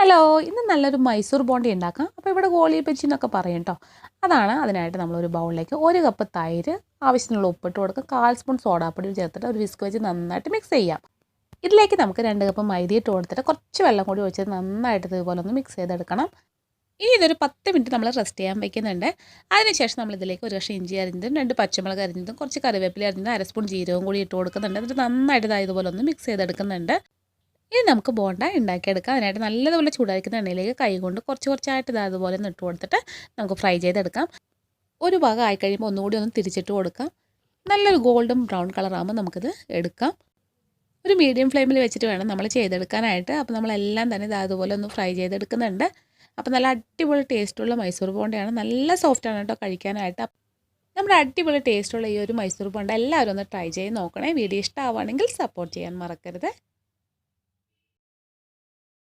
Hello, ഇന്ന് നല്ലൊരു Mysore Bondi ഉണ്ടാക്കാം. അപ്പോൾ ഇവിടെ ഗോളി ബജ്ജി എന്നൊക്കെ പറയും കേട്ടോ. അതാണ് അതിനായിട്ട് നമ്മളൊരു ബൗളിലേക്ക് 1 കപ്പ് തൈര്, ആവശ്യത്തിനുള്ള ഉപ്പിട്ട് കൊടുക്കുക, 1/4 സ്പൂൺ സോഡാപ്പൊടി ചേർത്തിട്ട് ഒരു വിസ്ക് വെച്ച് നന്നായിട്ട് മിക്സ് ചെയ്യാം. ഇതിലേക്ക് നമുക്ക് 2 കപ്പ് മൈദ ഇട്ട് കൊടുത്തിട്ട് കുറച്ച് വെള്ളം കൂടി ഒഴിച്ച് നന്നായിട്ട് ഇതുപോലെ ഒന്ന് മിക്സ് ചെയ്തെടുക്കണം. ഇനി ഇതൊരു 10 മിനിറ്റ് നമ്മൾ റെസ്റ്റ് ചെയ്യാൻ വയ്ക്കുന്നുണ്ട്. അതിനുശേഷം നമ്മൾ ഇതിലേക്ക് ഒരു കഷ്ണം ഇഞ്ചി അരിഞ്ഞതും 2 പച്ചമുളക് അരിഞ്ഞതും കുറച്ച് കറിവേപ്പില അരിഞ്ഞതും 1/2 സ്പൂൺ ജീരകവും കൂടി ഇട്ട് കൊടുക്കുന്നുണ്ട്. എന്നിട്ട് നന്നായിട്ട് ഇതുപോലെ ഒന്ന് മിക്സ് ചെയ്തെടുക്കുന്നുണ്ട്. ഇനി നമുക്ക് ബോണ്ട ഉണ്ടാക്കിയെടുക്കാം. അതിനായിട്ട് നല്ലതുപോലെ ചൂടായിരിക്കുന്ന എണ്ണയിലേക്ക് കൈ കൊണ്ട് കുറച്ചായിട്ട് അതുപോലെ ഒന്ന് ഇട്ട് കൊടുത്തിട്ട് നമുക്ക് ഫ്രൈ ചെയ്തെടുക്കാം. ഒരു ഭാഗം ആയി കഴിയുമ്പോൾ ഒന്നുകൂടി ഒന്ന് തിരിച്ചിട്ട് കൊടുക്കാം. നല്ലൊരു ഗോൾഡൻ ബ്രൗൺ കളറാകുമ്പോൾ നമുക്കിത് എടുക്കാം. ഒരു മീഡിയം ഫ്ലെയിമിൽ വെച്ചിട്ട് വേണം നമ്മൾ ചെയ്തെടുക്കാനായിട്ട്. അപ്പോൾ നമ്മളെല്ലാം തന്നെ അതുപോലെ ഒന്ന് ഫ്രൈ ചെയ്തെടുക്കുന്നുണ്ട്. അപ്പോൾ നല്ല അടിപൊളി ടേസ്റ്റുള്ള മൈസൂർ ബോണ്ടയാണ്. നല്ല സോഫ്റ്റാണ് കേട്ടോ കഴിക്കാനായിട്ട്. നമ്മുടെ അടിപൊളി ടേസ്റ്റുള്ള ഈ ഒരു മൈസൂർ ബോണ്ട എല്ലാവരും ഒന്ന് ട്രൈ ചെയ്ത് നോക്കണേ. വീഡിയോ ഇഷ്ടമാവുകയാണെങ്കിൽ സപ്പോർട്ട് ചെയ്യാൻ മറക്കരുത്.